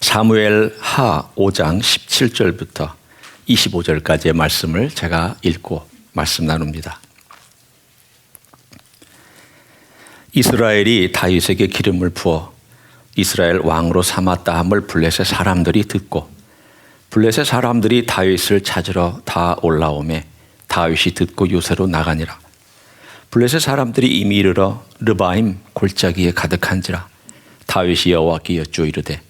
사무엘 하 5장 17절부터 25절까지의 말씀을 제가 읽고 말씀 나눕니다. 이스라엘이 다윗에게 기름을 부어 이스라엘 왕으로 삼았다 함을 블레셋 사람들이 듣고 블레셋 사람들이 다윗을 찾으러 다 올라오매 다윗이 듣고 요새로 나가니라. 블레셋 사람들이 이미 이르러 르바임 골짜기에 가득한지라. 다윗이 여호와께 여쭈어 이르되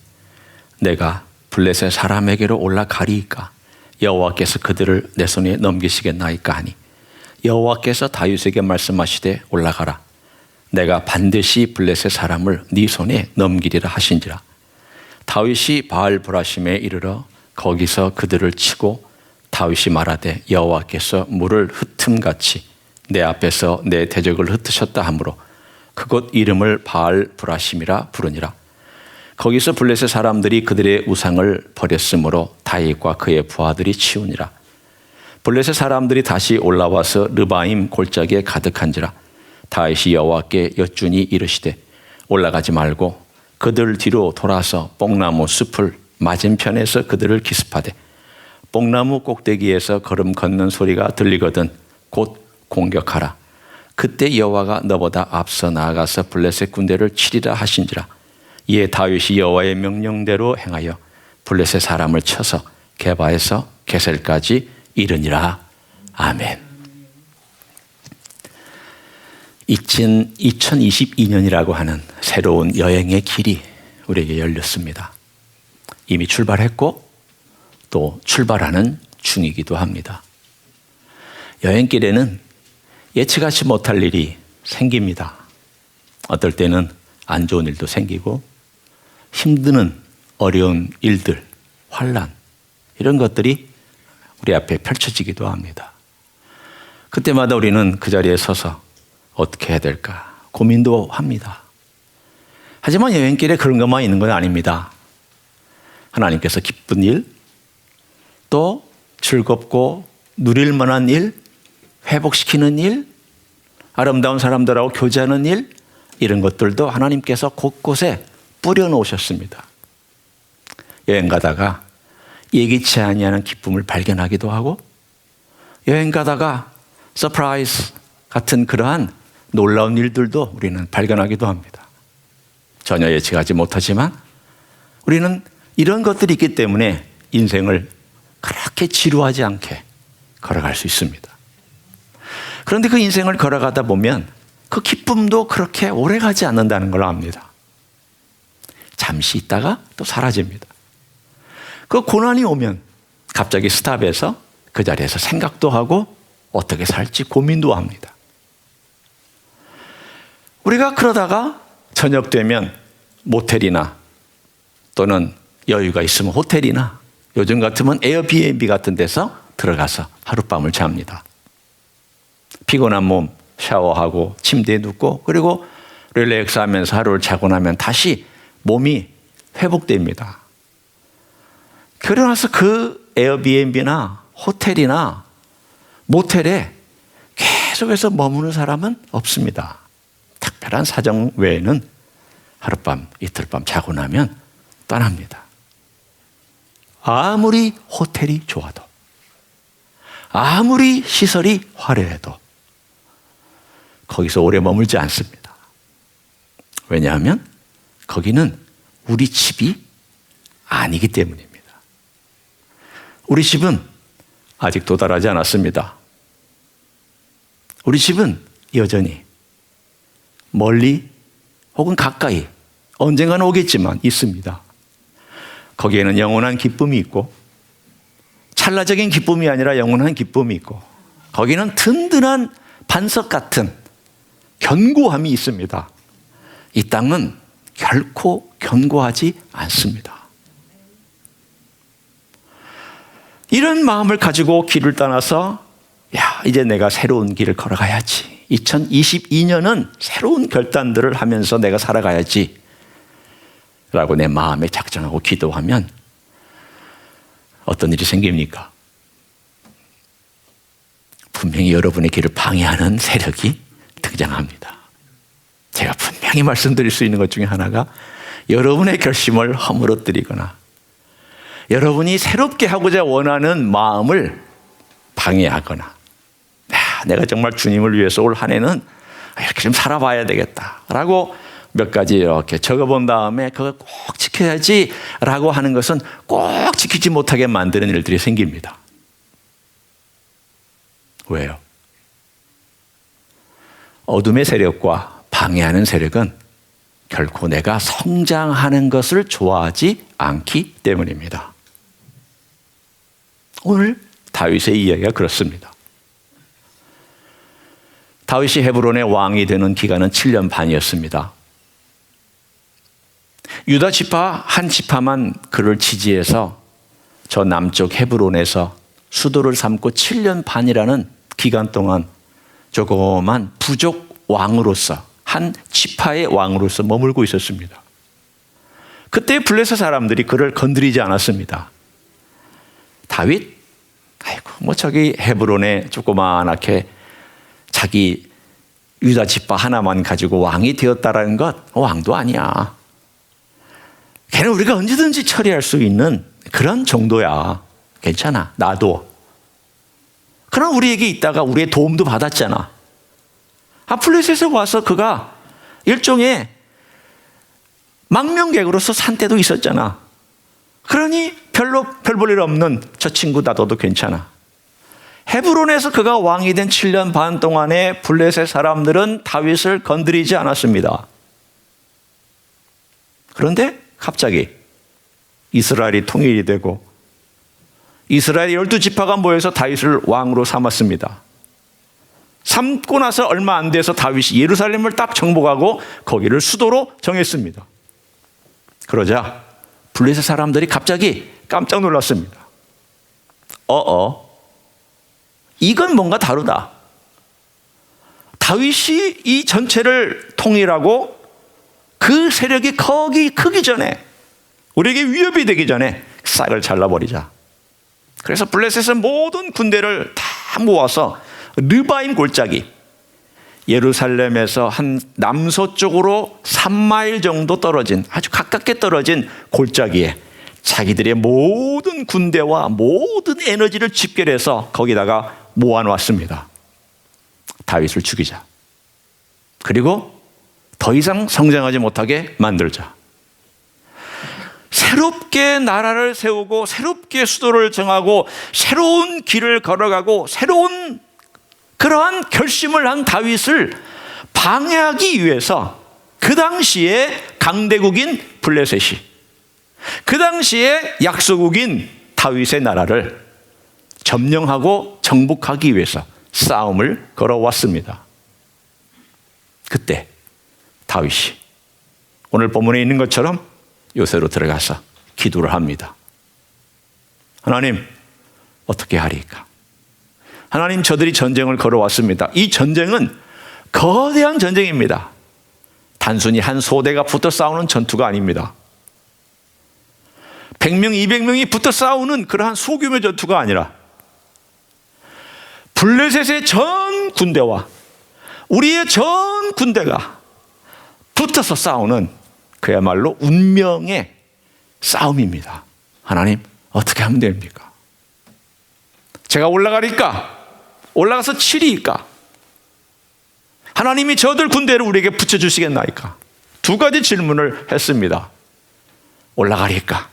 내가 블레셋 사람에게로 올라가리이까 여호와께서 그들을 내 손에 넘기시겠나이까 하니 여호와께서 다윗에게 말씀하시되 올라가라. 내가 반드시 블레셋 사람을 네 손에 넘기리라 하신지라. 다윗이 바알브라심에 이르러 거기서 그들을 치고 다윗이 말하되 여호와께서 물을 흩음같이 내 앞에서 내 대적을 흩으셨다 하므로 그곳 이름을 바알브라심이라 부르니라. 거기서 블레셋 사람들이 그들의 우상을 버렸으므로 다윗과 그의 부하들이 치우니라. 블레셋 사람들이 다시 올라와서 르바임 골짜기에 가득한지라. 다윗이 여호와께 여쭈니 이르시되 올라가지 말고 그들 뒤로 돌아서 뽕나무 숲을 맞은편에서 그들을 기습하되 뽕나무 꼭대기에서 걸음 걷는 소리가 들리거든 곧 공격하라. 그때 여호와가 너보다 앞서 나아가서 블레셋 군대를 치리라 하신지라. 이에 다윗이 여호와의 명령대로 행하여 블레셋 사람을 쳐서 게바에서 게셀까지 이르니라. 아멘. 2022년이라고 하는 새로운 여행의 길이 우리에게 열렸습니다. 이미 출발했고 또 출발하는 중이기도 합니다. 여행길에는 예측하지 못할 일이 생깁니다. 어떨 때는 안 좋은 일도 생기고 힘드는 어려운 일들, 환난 이런 것들이 우리 앞에 펼쳐지기도 합니다. 그때마다 우리는 그 자리에 서서 어떻게 해야 될까 고민도 합니다. 하지만 여행길에 그런 것만 있는 건 아닙니다. 하나님께서 기쁜 일, 또 즐겁고 누릴 만한 일, 회복시키는 일, 아름다운 사람들하고 교제하는 일, 이런 것들도 하나님께서 곳곳에 뿌려놓으셨습니다. 여행 가다가 예기치 아니하는 기쁨을 발견하기도 하고 여행 가다가 서프라이즈 같은 그러한 놀라운 일들도 우리는 발견하기도 합니다. 전혀 예측하지 못하지만 우리는 이런 것들이 있기 때문에 인생을 그렇게 지루하지 않게 걸어갈 수 있습니다. 그런데 그 인생을 걸어가다 보면 그 기쁨도 그렇게 오래 가지 않는다는 걸 압니다. 잠시 있다가 또 사라집니다. 그 고난이 오면 갑자기 스탑해서 그 자리에서 생각도 하고 어떻게 살지 고민도 합니다. 우리가 그러다가 저녁 되면 모텔이나 또는 여유가 있으면 호텔이나 요즘 같으면 에어비앤비 같은 데서 들어가서 하룻밤을 잡니다. 피곤한 몸 샤워하고 침대에 눕고 그리고 릴렉스 하면서 하루를 자고 나면 다시 몸이 회복됩니다. 그러나서 그 에어비앤비나 호텔이나 모텔에 계속해서 머무는 사람은 없습니다. 특별한 사정 외에는 하룻밤, 이틀밤 자고 나면 떠납니다. 아무리 호텔이 좋아도 아무리 시설이 화려해도 거기서 오래 머물지 않습니다. 왜냐하면 거기는 우리 집이 아니기 때문입니다. 우리 집은 아직 도달하지 않았습니다. 우리 집은 여전히 멀리 혹은 가까이 언젠가는 오겠지만 있습니다. 거기에는 영원한 기쁨이 있고 찰나적인 기쁨이 아니라 영원한 기쁨이 있고 거기는 든든한 반석 같은 견고함이 있습니다. 이 땅은 결코 견고하지 않습니다. 이런 마음을 가지고 길을 떠나서 이제 내가 새로운 길을 걸어가야지. 2022년은 새로운 결단들을 하면서 내가 살아가야지 라고 내 마음에 작정하고 기도하면 어떤 일이 생깁니까? 분명히 여러분의 길을 방해하는 세력이 등장합니다. 제가 분명히 말씀드릴 수 있는 것 중에 하나가 여러분의 결심을 허물어뜨리거나 여러분이 새롭게 하고자 원하는 마음을 방해하거나, 내가 정말 주님을 위해서 올 한 해는 이렇게 좀 살아봐야 되겠다라고 몇 가지 이렇게 적어본 다음에 그걸 꼭 지켜야지라고 하는 것은 꼭 지키지 못하게 만드는 일들이 생깁니다. 왜요? 어둠의 세력과 방해하는 세력은 결코 내가 성장하는 것을 좋아하지 않기 때문입니다. 오늘 다윗의 이야기가 그렇습니다. 다윗이 헤브론의 왕이 되는 기간은 7년 반이었습니다. 유다 지파 한 지파만 그를 지지해서 저 남쪽 헤브론에서 수도를 삼고 7년 반이라는 기간 동안 조그만 부족 왕으로서, 한 지파의 왕으로서 머물고 있었습니다. 그때 블레셋 사람들이 그를 건드리지 않았습니다. 다윗? 저기 헤브론에 조그만하게 자기 유다 지파 하나만 가지고 왕이 되었다라는 것 왕도 아니야. 걔는 우리가 언제든지 처리할 수 있는 그런 정도야. 괜찮아. 놔둬. 그러나 우리에게 있다가 우리의 도움도 받았잖아. 블레셋에 와서 그가 일종의 망명객으로서 산 때도 있었잖아. 그러니 별 볼 일 없는 저 친구 놔둬도 괜찮아. 헤브론에서 그가 왕이 된 7년 반 동안에 블레셋 사람들은 다윗을 건드리지 않았습니다. 그런데 갑자기 이스라엘이 통일이 되고 이스라엘 12지파가 모여서 다윗을 왕으로 삼았습니다. 삼고 나서 얼마 안 돼서 다윗이 예루살렘을 딱 정복하고 거기를 수도로 정했습니다. 그러자 블레셋 사람들이 갑자기 깜짝 놀랐습니다. 이건 뭔가 다르다. 다윗이 이 전체를 통일하고 그 세력이 거기 크기 전에, 우리에게 위협이 되기 전에 싹을 잘라버리자. 그래서 블레셋의 모든 군대를 다 모아서 르바임 골짜기, 예루살렘에서 한 남서쪽으로 3마일 정도 떨어진, 아주 가깝게 떨어진 골짜기에 자기들의 모든 군대와 모든 에너지를 집결해서 거기다가 모아놓았습니다. 다윗을 죽이자. 그리고 더 이상 성장하지 못하게 만들자. 새롭게 나라를 세우고 새롭게 수도를 정하고 새로운 길을 걸어가고 새로운 그러한 결심을 한 다윗을 방해하기 위해서 그 당시에 강대국인 블레셋이, 그 당시에 약소국인 다윗의 나라를 점령하고 정복하기 위해서 싸움을 걸어왔습니다. 그때 다윗이 오늘 본문에 있는 것처럼 요새로 들어가서 기도를 합니다. 하나님, 어떻게 하리까? 하나님, 저들이 전쟁을 걸어왔습니다. 이 전쟁은 거대한 전쟁입니다. 단순히 한 소대가 붙어 싸우는 전투가 아닙니다. 100명, 200명이 붙어 싸우는 그러한 소규모 전투가 아니라 블레셋의 전 군대와 우리의 전 군대가 붙어서 싸우는 그야말로 운명의 싸움입니다. 하나님, 어떻게 하면 됩니까? 제가 올라가리까? 올라가서 치리이까? 하나님이 저들 군대를 우리에게 붙여주시겠나이까? 두 가지 질문을 했습니다. 올라가리까?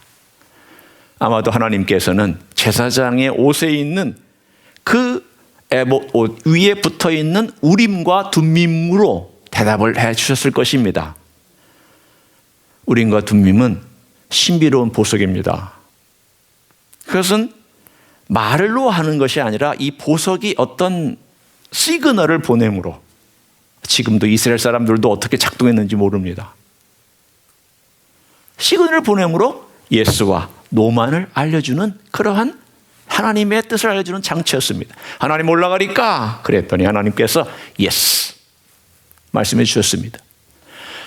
아마도 하나님께서는 제사장의 옷에 있는 그 에봇 옷 위에 붙어 있는 우림과 둠밈으로 대답을 해 주셨을 것입니다. 우림과 둠밈은 신비로운 보석입니다. 그것은 말로 하는 것이 아니라 이 보석이 어떤 시그널을 보냄으로, 지금도 이스라엘 사람들도 어떻게 작동했는지 모릅니다. 시그널을 보냄으로 예스와 노만을 알려주는 그러한 하나님의 뜻을 알려주는 장치였습니다. 하나님 올라가리까? 그랬더니 하나님께서 예스 말씀해 주셨습니다.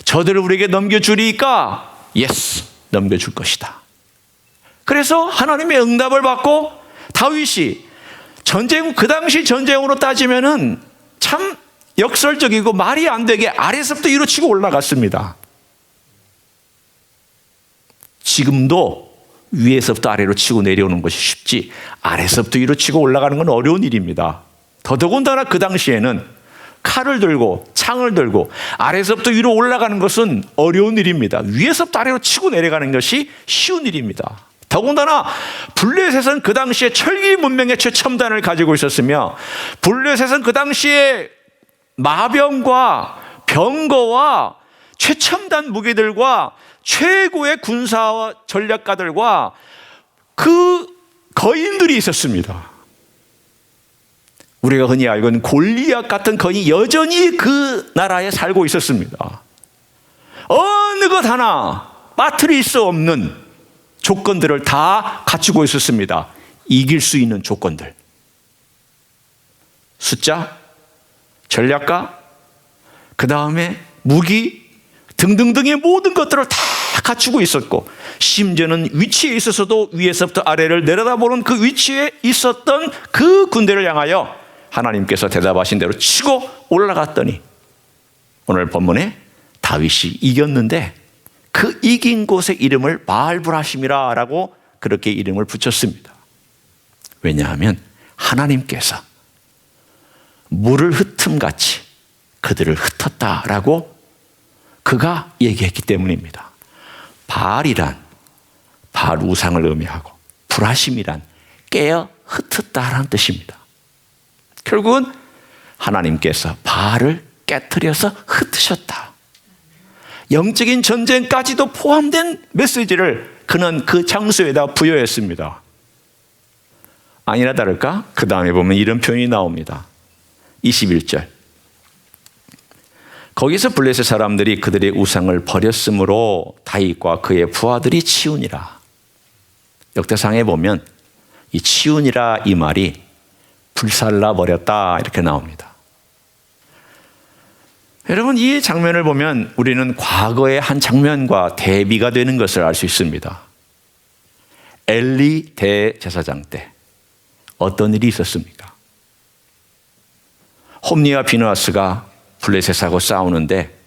저들을 우리에게 넘겨주리까? 예스 넘겨줄 것이다. 그래서 하나님의 응답을 받고 다윗이 그 당시 전쟁으로 따지면은 참 역설적이고 말이 안 되게 아래서부터 이루치고 올라갔습니다. 지금도 위에서부터 아래로 치고 내려오는 것이 쉽지 아래서부터 위로 치고 올라가는 건 어려운 일입니다. 더더군다나 그 당시에는 칼을 들고 창을 들고 아래서부터 위로 올라가는 것은 어려운 일입니다. 위에서부터 아래로 치고 내려가는 것이 쉬운 일입니다. 더군다나 블레셋은 그 당시에 철기 문명의 최첨단을 가지고 있었으며 블레셋은 그 당시에 마병과 병거와 최첨단 무기들과 최고의 군사와 전략가들과 그 거인들이 있었습니다. 우리가 흔히 알고 있는 골리앗 같은 거인이 여전히 그 나라에 살고 있었습니다. 어느 것 하나 빠뜨릴 수 없는 조건들을 다 갖추고 있었습니다. 이길 수 있는 조건들. 숫자, 전략가, 그 다음에 무기 등등등의 모든 것들을 다 갖추고 있었고 심지어는 위치에 있어서도 위에서부터 아래를 내려다보는 그 위치에 있었던 그 군대를 향하여 하나님께서 대답하신 대로 치고 올라갔더니 오늘 본문에 다윗이 이겼는데 그 이긴 곳의 이름을 바알브라심이라 라고 그렇게 이름을 붙였습니다. 왜냐하면 하나님께서 물을 흩음같이 그들을 흩었다라고 그가 얘기했기 때문입니다. 바알이란 바알 우상을 의미하고 브라심이란 깨어 흩었다라는 뜻입니다. 결국은 하나님께서 바알을 깨트려서 흩으셨다. 영적인 전쟁까지도 포함된 메시지를 그는 그 장소에다 부여했습니다. 아니나 다를까? 그 다음에 보면 이런 표현이 나옵니다. 21절. 거기서 블레셋 사람들이 그들의 우상을 버렸으므로 다윗과 그의 부하들이 치우니라. 역대상에 보면 이 치우니라 이 말이 불살라 버렸다 이렇게 나옵니다. 여러분 이 장면을 보면 우리는 과거의 한 장면과 대비가 되는 것을 알 수 있습니다. 엘리 대제사장 때 어떤 일이 있었습니까? 홈니와 비느하스가 블레셋하고 싸우는데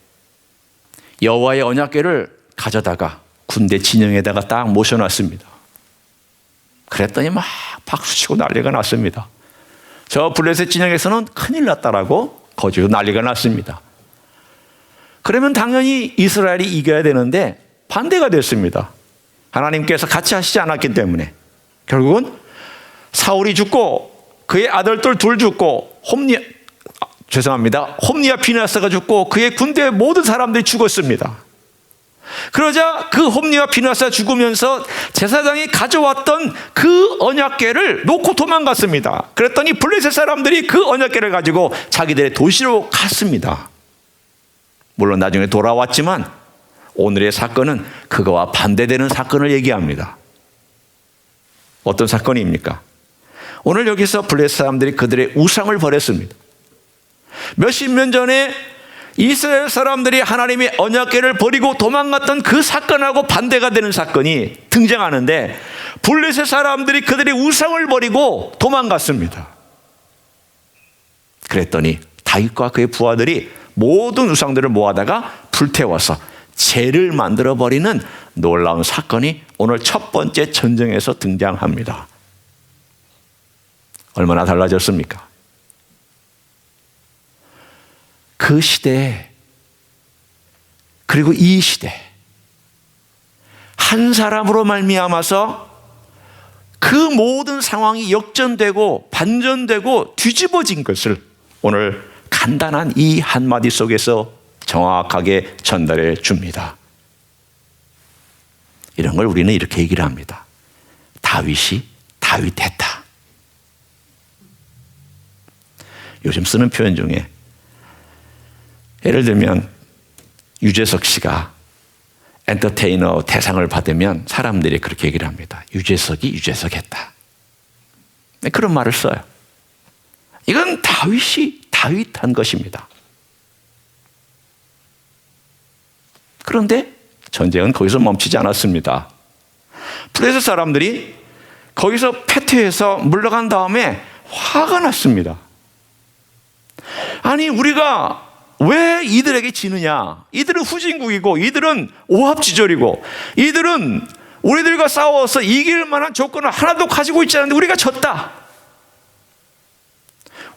여호와의 언약궤를 가져다가 군대 진영에다가 딱 모셔놨습니다. 그랬더니 막 박수치고 난리가 났습니다. 저 블레셋 진영에서는 큰일 났다라고 거지로 난리가 났습니다. 그러면 당연히 이스라엘이 이겨야 되는데 반대가 됐습니다. 하나님께서 같이 하시지 않았기 때문에 결국은 사울이 죽고 그의 아들들 둘 죽고 홈니와 비느하스가 죽고 그의 군대의 모든 사람들이 죽었습니다. 그러자 그 홈니와 비느하스가 죽으면서 제사장이 가져왔던 그 언약궤를 놓고 도망갔습니다. 그랬더니 블레셋 사람들이 그 언약궤를 가지고 자기들의 도시로 갔습니다. 물론 나중에 돌아왔지만 오늘의 사건은 그거와 반대되는 사건을 얘기합니다. 어떤 사건입니까? 오늘 여기서 블레셋 사람들이 그들의 우상을 버렸습니다. 몇십 년 전에 이스라엘 사람들이 하나님의 언약궤를 버리고 도망갔던 그 사건하고 반대가 되는 사건이 등장하는데 블레셋 사람들이 그들의 우상을 버리고 도망갔습니다. 그랬더니 다윗과 그의 부하들이 모든 우상들을 모아다가 불태워서 재를 만들어버리는 놀라운 사건이 오늘 첫 번째 전쟁에서 등장합니다. 얼마나 달라졌습니까? 그 시대에 그리고 이 시대 한 사람으로 말미암아서 그 모든 상황이 역전되고 반전되고 뒤집어진 것을 오늘 간단한 이 한마디 속에서 정확하게 전달해 줍니다. 이런 걸 우리는 이렇게 얘기를 합니다. 다윗이 다윗했다. 요즘 쓰는 표현 중에 예를 들면 유재석 씨가 엔터테이너 대상을 받으면 사람들이 그렇게 얘기를 합니다. 유재석이 유재석했다. 그런 말을 써요. 이건 다윗이 다윗한 것입니다. 그런데 전쟁은 거기서 멈추지 않았습니다. 블레셋 사람들이 거기서 패퇴해서 물러간 다음에 화가 났습니다. 아니 우리가 왜 이들에게 지느냐? 이들은 후진국이고 이들은 오합지졸이고 이들은 우리들과 싸워서 이길 만한 조건을 하나도 가지고 있지 않은데 우리가 졌다.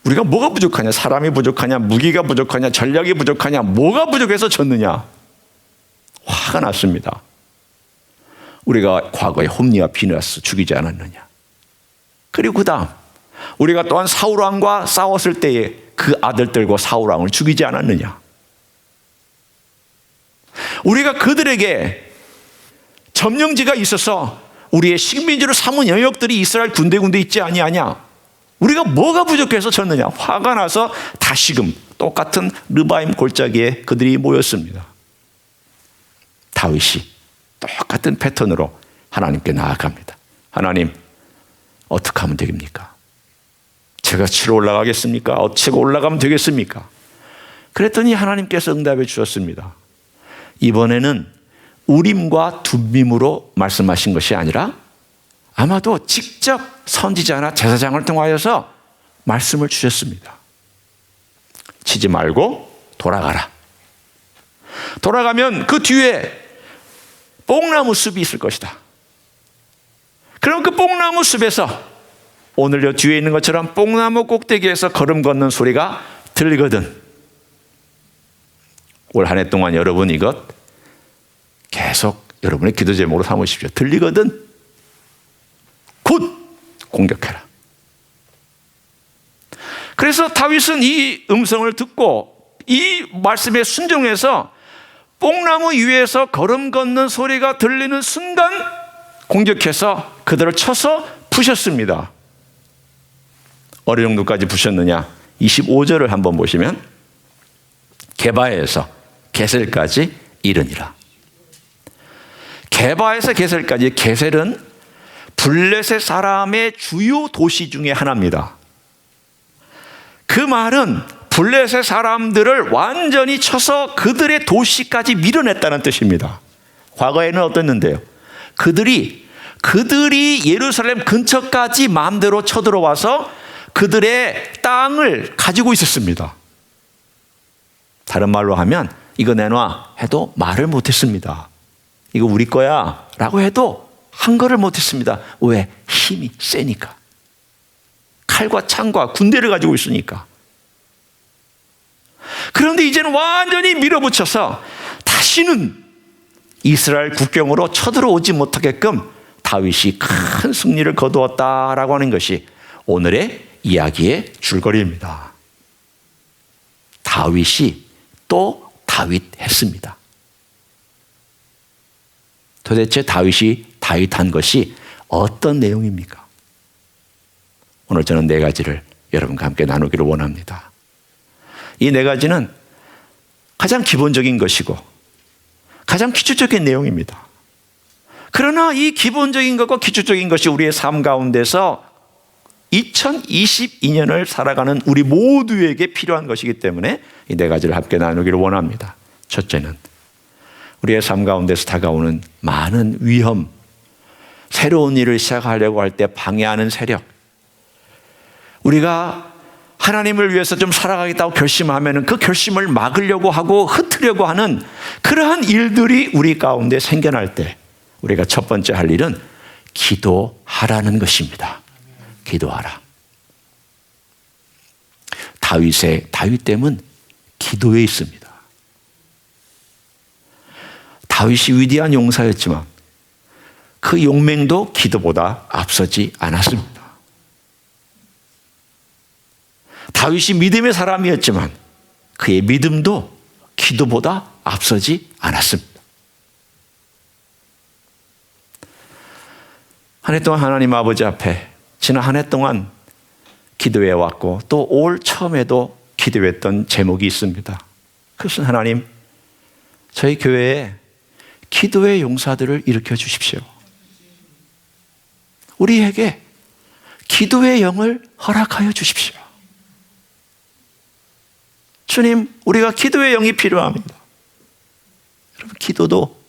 우리가 뭐가 부족하냐? 사람이 부족하냐? 무기가 부족하냐? 전략이 부족하냐? 뭐가 부족해서 졌느냐? 화가 났습니다. 우리가 과거에 홈니와 비느하스 죽이지 않았느냐? 그리고 그 다음 우리가 또한 사울왕과 싸웠을 때에 그 아들들과 사울왕을 죽이지 않았느냐? 우리가 그들에게 점령지가 있어서 우리의 식민지로 삼은 영역들이 이스라엘 군데 있지 아니하냐? 우리가 뭐가 부족해서 졌느냐? 화가 나서 다시금 똑같은 르바임 골짜기에 그들이 모였습니다. 다윗이 똑같은 패턴으로 하나님께 나아갑니다. 하나님, 어떻게 하면 되겠습니까? 제가 치러 올라가겠습니까? 어떻게 올라가면 되겠습니까? 그랬더니 하나님께서 응답해 주셨습니다. 이번에는 우림과 둠밈으로 말씀하신 것이 아니라 아마도 직접 선지자나 제사장을 통하여서 말씀을 주셨습니다. 치지 말고 돌아가라. 돌아가면 그 뒤에 뽕나무 숲이 있을 것이다. 그럼 그 뽕나무 숲에서 오늘 요 뒤에 있는 것처럼 뽕나무 꼭대기에서 걸음 걷는 소리가 들리거든. 올 한 해 동안 여러분 이것 계속 여러분의 기도 제목으로 삼으십시오. 들리거든. 곧 공격해라. 그래서 다윗은 이 음성을 듣고 이 말씀에 순종해서 뽕나무 위에서 걸음 걷는 소리가 들리는 순간 공격해서 그들을 쳐서 부셨습니다. 어느 정도까지 부셨느냐? 25절을 한번 보시면 게바에서 게셀까지 이르니라. 게바에서 게셀까지. 게셀은 블레셋 사람의 주요 도시 중에 하나입니다. 그 말은 블레셋 사람들을 완전히 쳐서 그들의 도시까지 밀어냈다는 뜻입니다. 과거에는 어땠는데요? 그들이 예루살렘 근처까지 마음대로 쳐들어와서 그들의 땅을 가지고 있었습니다. 다른 말로 하면 이거 내놔 해도 말을 못했습니다. 이거 우리 거야 라고 해도 한 거를 못했습니다. 왜? 힘이 세니까. 칼과 창과 군대를 가지고 있으니까. 그런데 이제는 완전히 밀어붙여서 다시는 이스라엘 국경으로 쳐들어오지 못하게끔 다윗이 큰 승리를 거두었다라고 하는 것이 오늘의 이야기의 줄거리입니다. 다윗이 또 다윗했습니다. 도대체 다윗이 다윗한 것이 어떤 내용입니까? 오늘 저는 네 가지를 여러분과 함께 나누기를 원합니다. 이 네 가지는 가장 기본적인 것이고 가장 기초적인 내용입니다. 그러나 이 기본적인 것과 기초적인 것이 우리의 삶 가운데서 2022년을 살아가는 우리 모두에게 필요한 것이기 때문에 이 네 가지를 함께 나누기를 원합니다. 첫째는 우리의 삶 가운데서 다가오는 많은 위험, 새로운 일을 시작하려고 할 때 방해하는 세력, 우리가 하나님을 위해서 좀 살아가겠다고 결심하면 그 결심을 막으려고 하고 흐트려고 하는 그러한 일들이 우리 가운데 생겨날 때 우리가 첫 번째 할 일은 기도하라는 것입니다. 기도하라. 다윗됨은 기도에 있습니다. 다윗이 위대한 용사였지만 그 용맹도 기도보다 앞서지 않았습니다. 다윗이 믿음의 사람이었지만 그의 믿음도 기도보다 앞서지 않았습니다. 한 해 동안 하나님 아버지 앞에 지난 한 해 동안 기도해 왔고 또 올 처음에도 기도했던 제목이 있습니다. 그것은 하나님, 저희 교회에 기도의 용사들을 일으켜 주십시오. 우리에게 기도의 영을 허락하여 주십시오. 주님, 우리가 기도의 영이 필요합니다. 여러분, 기도도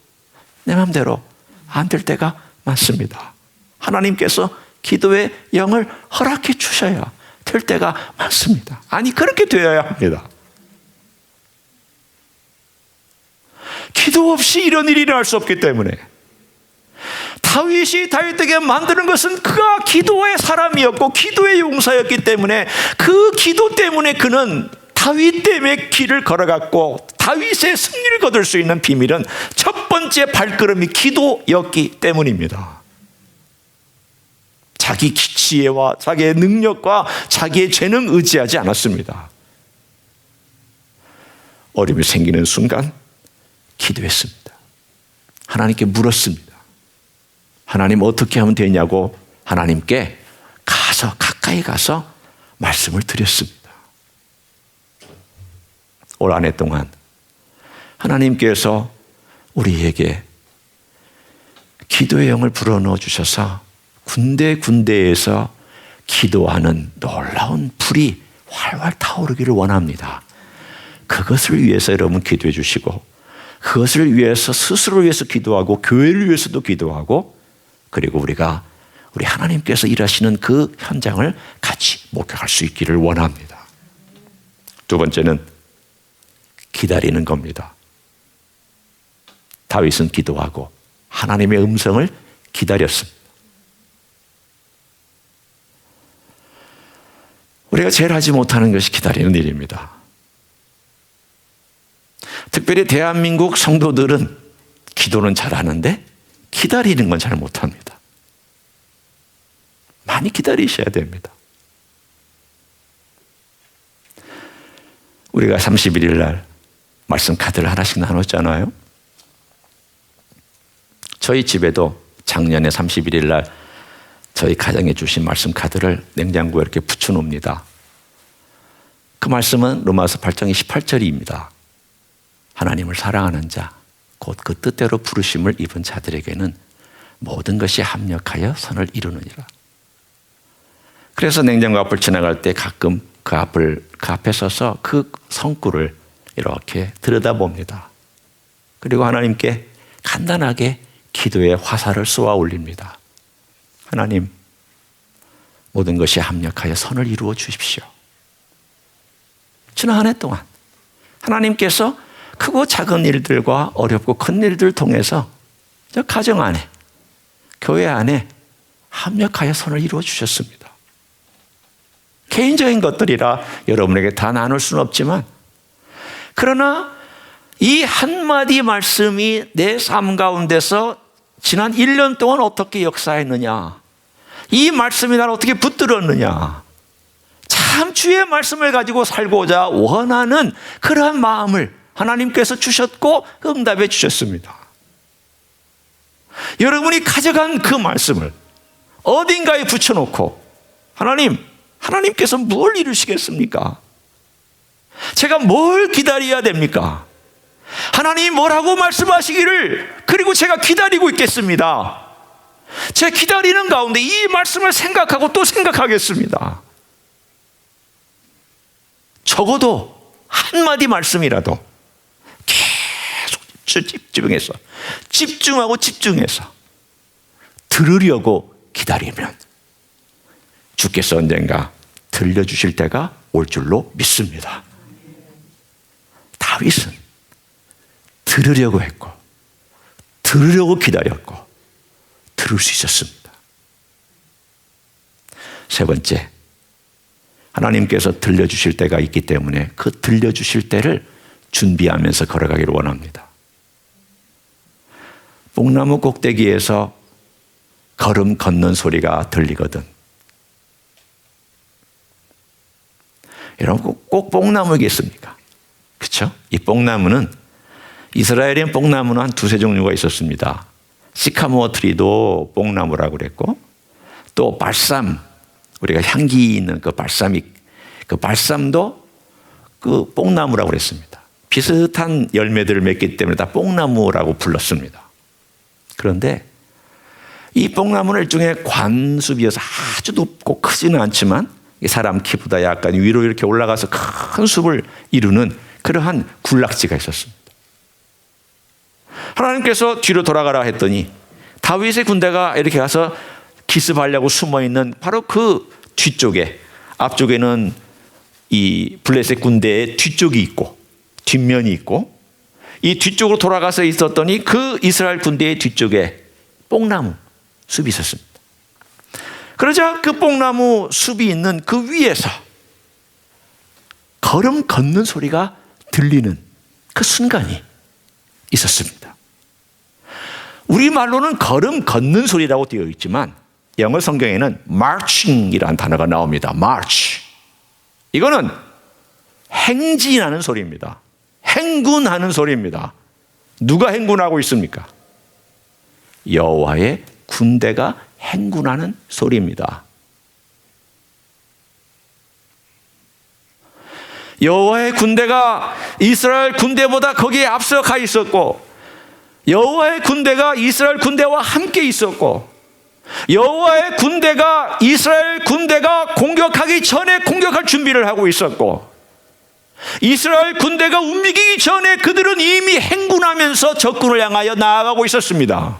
내 마음대로 안 될 때가 많습니다. 하나님께서 기도의 영을 허락해 주셔야 될 때가 많습니다. 아니, 그렇게 되어야 합니다. 기도 없이 이런 일이 일어날 수 없기 때문에 다윗이 다윗에게 만드는 것은 그가 기도의 사람이었고 기도의 용사였기 때문에 그 기도 때문에 그는 다윗 때문에 길을 걸어갔고 다윗의 승리를 거둘 수 있는 비밀은 첫 번째 발걸음이 기도였기 때문입니다. 자기 지혜와 자기의 능력과 자기의 재능 의지하지 않았습니다. 어려움이 생기는 순간 기도했습니다. 하나님께 물었습니다. 하나님 어떻게 하면 되냐고 하나님께 가까이 가서 말씀을 드렸습니다. 올 한 해 동안 하나님께서 우리에게 기도의 영을 불어넣어 주셔서 군데군데에서 기도하는 놀라운 불이 활활 타오르기를 원합니다. 그것을 위해서 여러분 기도해 주시고 그것을 위해서 스스로를 위해서 기도하고 교회를 위해서도 기도하고 그리고 우리가 우리 하나님께서 일하시는 그 현장을 같이 목격할 수 있기를 원합니다. 두 번째는 기다리는 겁니다. 다윗은 기도하고 하나님의 음성을 기다렸습니다. 우리가 제일 하지 못하는 것이 기다리는 일입니다. 특별히 대한민국 성도들은 기도는 잘하는데 기다리는 건 잘 못합니다. 많이 기다리셔야 됩니다. 우리가 31일 날 말씀 카드를 하나씩 나눴잖아요. 저희 집에도 작년에 31일 날 저희 가정에 주신 말씀 카드를 냉장고에 이렇게 붙여놓습니다. 그 말씀은 로마서 8장 18절입니다. 하나님을 사랑하는 자, 곧 그 뜻대로 부르심을 입은 자들에게는 모든 것이 합력하여 선을 이루느니라. 그래서 냉장고 앞을 지나갈 때 가끔 그 앞에 서서 그 성구를 이렇게 들여다봅니다. 그리고 하나님께 간단하게 기도의 화살을 쏘아 올립니다. 하나님, 모든 것이 합력하여 선을 이루어 주십시오. 지난 한 해 동안 하나님께서 크고 작은 일들과 어렵고 큰 일들을 통해서 저 가정 안에, 교회 안에 합력하여 선을 이루어 주셨습니다. 개인적인 것들이라 여러분에게 다 나눌 수는 없지만 그러나 이 한마디 말씀이 내 삶 가운데서 지난 1년 동안 어떻게 역사했느냐, 이 말씀이 나를 어떻게 붙들었느냐, 참 주의 말씀을 가지고 살고자 원하는 그러한 마음을 하나님께서 주셨고 응답해 주셨습니다. 여러분이 가져간 그 말씀을 어딘가에 붙여놓고 하나님께서 뭘 이루시겠습니까? 제가 뭘 기다려야 됩니까? 하나님이 뭐라고 말씀하시기를 그리고 제가 기다리고 있겠습니다. 제 기다리는 가운데 이 말씀을 생각하고 또 생각하겠습니다. 적어도 한마디 말씀이라도 계속 집중해서 들으려고 기다리면 주께서 언젠가 들려주실 때가 올 줄로 믿습니다. 다윗은 들으려고 했고 들으려고 기다렸고 들을 수 있었습니다. 세 번째, 하나님께서 들려주실 때가 있기 때문에 그 들려주실 때를 준비하면서 걸어가기를 원합니다. 뽕나무 꼭대기에서 걸음 걷는 소리가 들리거든. 여러분 꼭 뽕나무겠습니까? 그렇죠? 이 뽕나무는 이스라엘엔 뽕나무는 한 두세 종류가 있었습니다. 시카모어 트리도 뽕나무라고 그랬고 또 발삼, 우리가 향기 있는 그 발삼도 그 뽕나무라고 그랬습니다. 비슷한 열매들을 맺기 때문에 다 뽕나무라고 불렀습니다. 그런데 이 뽕나무는 일종의 관숲이어서 아주 높고 크지는 않지만 사람 키보다 약간 위로 이렇게 올라가서 큰 숲을 이루는 그러한 군락지가 있었습니다. 하나님께서 뒤로 돌아가라 했더니 다윗의 군대가 이렇게 가서 기습하려고 숨어있는 바로 그 뒤쪽에, 앞쪽에는 이 블레셋 군대의 뒤쪽이 있고 뒷면이 있고 이 뒤쪽으로 돌아가서 있었더니 그 이스라엘 군대의 뒤쪽에 뽕나무, 숲이 있었습니다. 그러자 그 뽕나무 숲이 있는 그 위에서 걸음 걷는 소리가 들리는 그 순간이 있었습니다. 우리말로는 걸음 걷는 소리라고 되어 있지만 영어 성경에는 marching이라는 단어가 나옵니다. march. 이거는 행진하는 소리입니다. 행군하는 소리입니다. 누가 행군하고 있습니까? 여호와의 군대가 행군하는 소리입니다. 여호와의 군대가 이스라엘 군대보다 거기에 앞서 가 있었고, 여호와의 군대가 이스라엘 군대와 함께 있었고, 여호와의 군대가 이스라엘 군대가 공격하기 전에 공격할 준비를 하고 있었고, 이스라엘 군대가 움직이기 전에 그들은 이미 행군하면서 적군을 향하여 나아가고 있었습니다.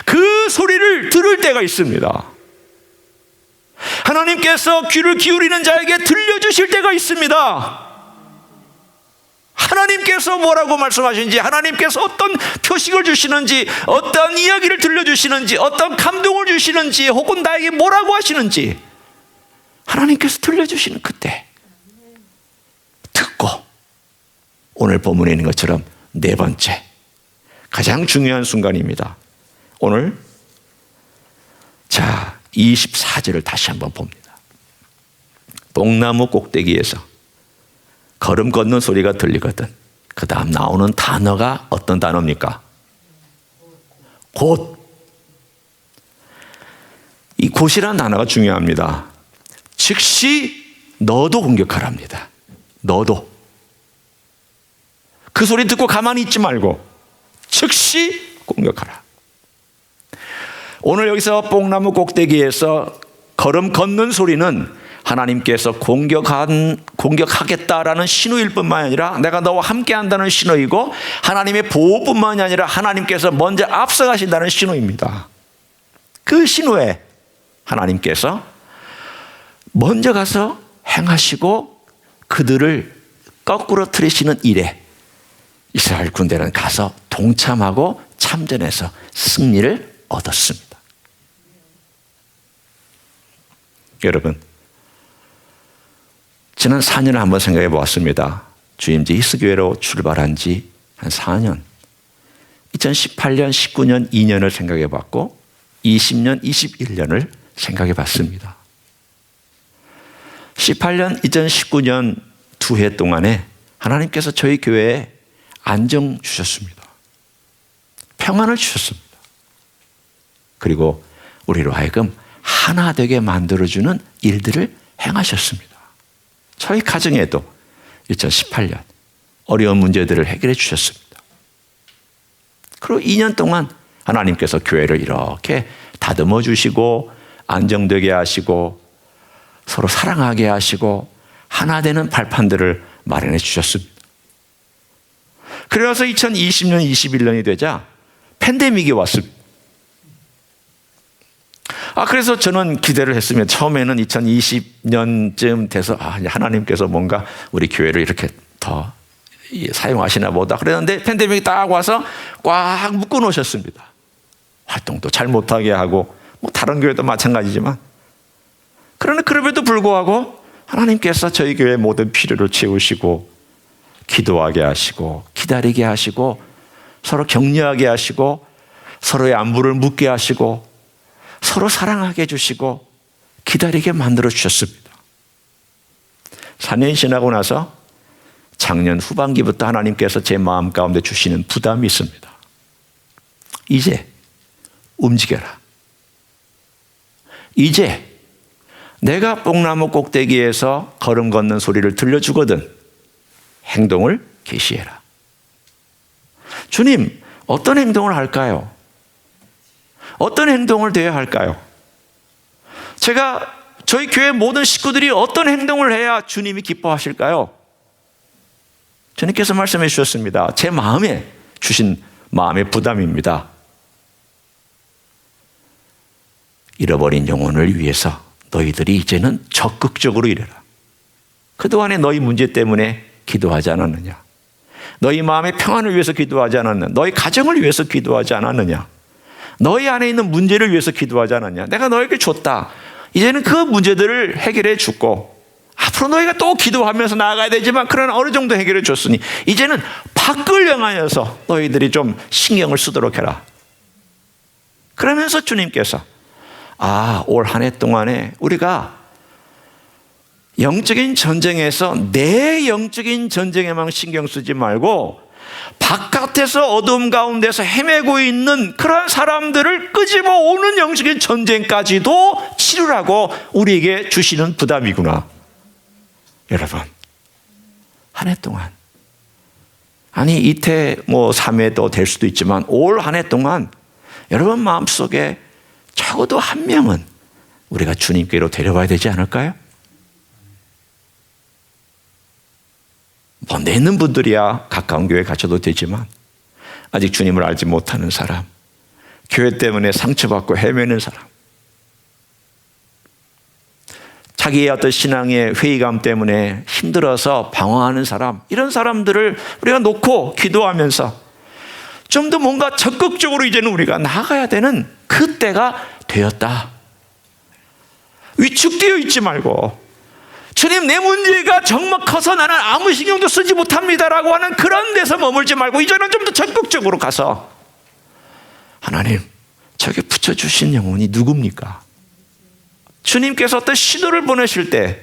그 소리를 들을 때가 있습니다. 하나님께서 귀를 기울이는 자에게 들려주실 때가 있습니다. 하나님께서 뭐라고 말씀하시는지, 하나님께서 어떤 표식을 주시는지, 어떤 이야기를 들려주시는지, 어떤 감동을 주시는지, 혹은 나에게 뭐라고 하시는지 하나님께서 들려주시는 그때 듣고, 오늘 본문에 있는 것처럼 네 번째 가장 중요한 순간입니다. 오늘 24절을 다시 한번 봅니다. 뽕나무 꼭대기에서 걸음 걷는 소리가 들리거든. 그 다음 나오는 단어가 어떤 단어입니까? 곧. 이 곧이라는 단어가 중요합니다. 즉시 너도 공격하랍니다. 너도. 그 소리 듣고 가만히 있지 말고 즉시 공격하라. 오늘 여기서 뽕나무 꼭대기에서 걸음 걷는 소리는 하나님께서 공격하겠다라는 신호일 뿐만 아니라 내가 너와 함께 한다는 신호이고, 하나님의 보호뿐만이 아니라 하나님께서 먼저 앞서가신다는 신호입니다. 그 신호에 하나님께서 먼저 가서 행하시고 그들을 거꾸로 틀으시는 일에 이스라엘 군대는 가서 동참하고 참전해서 승리를 얻었습니다. 여러분, 지난 4년을 한번 생각해 보았습니다. 주임제 히스교회로 출발한 지 한 4년, 2018년, 19년, 2년을 생각해 봤고 20년, 21년을 생각해 봤습니다. 18년, 2019년 2해 동안에 하나님께서 저희 교회에 안정 주셨습니다. 평안을 주셨습니다. 그리고 우리로 하여금 하나 되게 만들어주는 일들을 행하셨습니다. 저희 가정에도 2018년 어려운 문제들을 해결해 주셨습니다. 그리고 2년 동안 하나님께서 교회를 이렇게 다듬어 주시고 안정되게 하시고 서로 사랑하게 하시고 하나 되는 발판들을 마련해 주셨습니다. 그래서 2020년, 21년이 되자 팬데믹이 왔습니다. 그래서 저는 기대를 했으면 처음에는 2020년쯤 돼서 하나님께서 뭔가 우리 교회를 이렇게 더 사용하시나 보다 그랬는데 팬데믹이 딱 와서 꽉 묶어 놓으셨습니다. 활동도 잘 못하게 하고 다른 교회도 마찬가지지만, 그러나 그럼에도 불구하고 하나님께서 저희 교회의 모든 필요를 채우시고 기도하게 하시고 기다리게 하시고 서로 격려하게 하시고 서로의 안부를 묻게 하시고 서로 사랑하게 해주시고 기다리게 만들어 주셨습니다. 4년이 지나고 나서 작년 후반기부터 하나님께서 제 마음 가운데 주시는 부담이 있습니다. 이제 움직여라. 이제 내가 뽕나무 꼭대기에서 걸음 걷는 소리를 들려주거든 행동을 개시해라. 주님, 어떤 행동을 할까요? 어떤 행동을 되어야 할까요? 저희 교회 모든 식구들이 어떤 행동을 해야 주님이 기뻐하실까요? 주님께서 말씀해 주셨습니다. 제 마음에 주신 마음의 부담입니다. 잃어버린 영혼을 위해서 너희들이 이제는 적극적으로 일해라. 그동안에 너희 문제 때문에 기도하지 않았느냐? 너희 마음의 평안을 위해서 기도하지 않았느냐? 너희 가정을 위해서 기도하지 않았느냐? 너희 안에 있는 문제를 위해서 기도하지 않았냐? 내가 너에게 줬다. 이제는 그 문제들을 해결해 주고 앞으로 너희가 또 기도하면서 나아가야 되지만 그러나 어느 정도 해결해 줬으니 이제는 밖을 향하여서 너희들이 좀 신경을 쓰도록 해라. 그러면서 주님께서 올 한 해 동안에 우리가 영적인 전쟁에서 내 영적인 전쟁에만 신경 쓰지 말고 바깥에서 어둠 가운데서 헤매고 있는 그런 사람들을 끄집어 오는 영적인 전쟁까지도 치르라고 우리에게 주시는 부담이구나. 여러분, 한 해 동안, 아니 이태 3회도 될 수도 있지만 올 한 해 동안 여러분 마음속에 적어도 한 명은 우리가 주님께로 데려와야 되지 않을까요? 내는 분들이야 가까운 교회 가셔도 되지만 아직 주님을 알지 못하는 사람, 교회 때문에 상처받고 헤매는 사람, 자기의 어떤 신앙의 회의감 때문에 힘들어서 방황하는 사람, 이런 사람들을 우리가 놓고 기도하면서 좀 더 뭔가 적극적으로 이제는 우리가 나아가야 되는 그때가 되었다. 위축되어 있지 말고 주님, 내 문제가 정말 커서 나는 아무 신경도 쓰지 못합니다라고 하는 그런 데서 머물지 말고 이제는 좀 더 적극적으로 가서 하나님, 저게 붙여주신 영혼이 누굽니까? 주님께서 어떤 시도를 보내실 때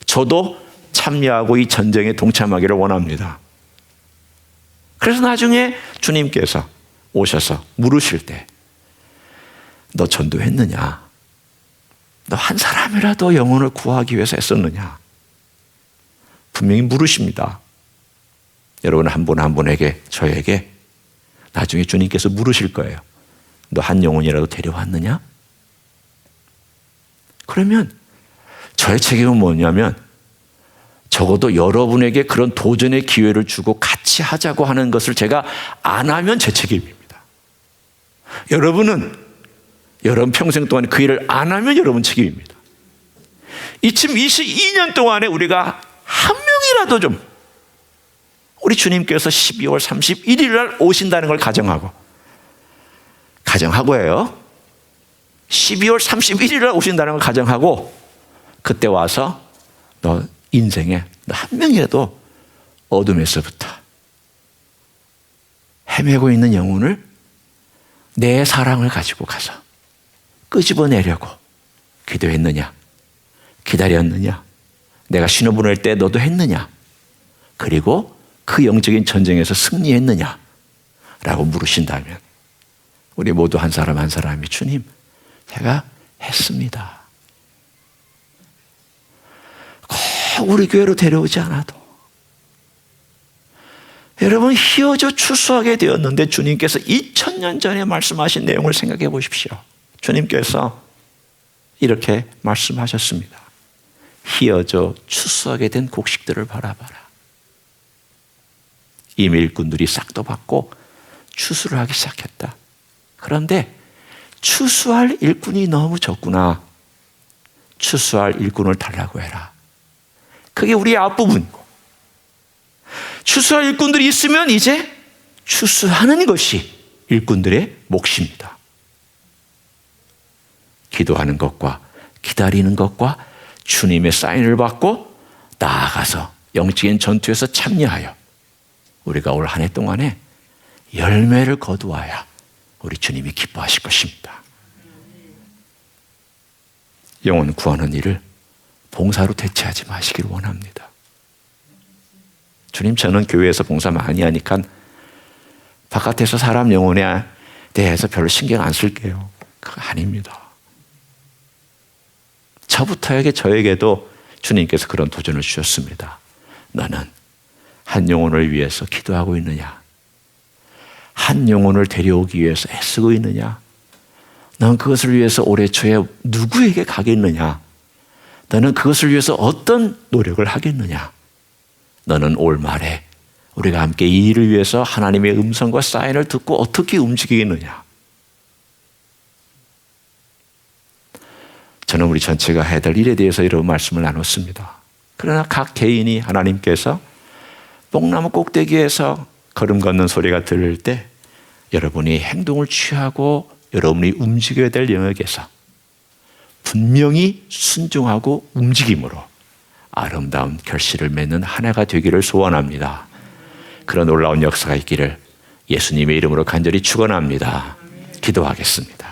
저도 참여하고 이 전쟁에 동참하기를 원합니다. 그래서 나중에 주님께서 오셔서 물으실 때 너 전도했느냐? 너 한 사람이라도 영혼을 구하기 위해서 애썼느냐? 분명히 물으십니다. 여러분 한 분 한 분에게, 저에게 나중에 주님께서 물으실 거예요. 너 한 영혼이라도 데려왔느냐? 그러면 저의 책임은 뭐냐면 적어도 여러분에게 그런 도전의 기회를 주고 같이 하자고 하는 것을 제가 안 하면 제 책임입니다. 여러분은 여러분 평생 동안 그 일을 안 하면 여러분 책임입니다. 2022년 동안에 우리가 한 명이라도 좀 우리 주님께서 12월 31일 날 오신다는 걸 가정하고예요. 12월 31일 날 오신다는 걸 가정하고 그때 와서 너 인생에 너 한 명이라도 어둠에서부터 헤매고 있는 영혼을 내 사랑을 가지고 가서 끄집어내려고 기도했느냐? 기다렸느냐? 내가 신호 보낼 때 너도 했느냐? 그리고 그 영적인 전쟁에서 승리했느냐? 라고 물으신다면 우리 모두 한 사람 한 사람이 주님, 제가 했습니다. 꼭 우리 교회로 데려오지 않아도 여러분 휘어져 추수하게 되었는데 주님께서 2000년 전에 말씀하신 내용을 생각해 보십시오. 주님께서 이렇게 말씀하셨습니다. 휘어져 추수하게 된 곡식들을 바라봐라. 이미 일꾼들이 싹도 받고 추수를 하기 시작했다. 그런데 추수할 일꾼이 너무 적구나. 추수할 일꾼을 달라고 해라. 그게 우리의 앞부분이고, 추수할 일꾼들이 있으면 이제 추수하는 것이 일꾼들의 몫입니다. 기도하는 것과 기다리는 것과 주님의 사인을 받고 나아가서 영적인 전투에서 참여하여 우리가 올 한 해 동안에 열매를 거두어야 우리 주님이 기뻐하실 것입니다. 영혼 구하는 일을 봉사로 대체하지 마시기를 원합니다. 주님, 저는 교회에서 봉사 많이 하니까 바깥에서 사람 영혼에 대해서 별로 신경 안 쓸게요. 그거 아닙니다. 저에게도 주님께서 그런 도전을 주셨습니다. 너는 한 영혼을 위해서 기도하고 있느냐? 한 영혼을 데려오기 위해서 애쓰고 있느냐? 넌 그것을 위해서 올해 초에 누구에게 가겠느냐? 너는 그것을 위해서 어떤 노력을 하겠느냐? 너는 올 말에 우리가 함께 이 일을 위해서 하나님의 음성과 사인을 듣고 어떻게 움직이겠느냐? 저는 우리 전체가 해야 될 일에 대해서 이런 말씀을 나눴습니다. 그러나 각 개인이 하나님께서 뽕나무 꼭대기에서 걸음 걷는 소리가 들릴 때 여러분이 행동을 취하고 여러분이 움직여야 될 영역에서 분명히 순종하고 움직임으로 아름다운 결실을 맺는 한 해가 되기를 소원합니다. 그런 놀라운 역사가 있기를 예수님의 이름으로 간절히 축원합니다. 기도하겠습니다.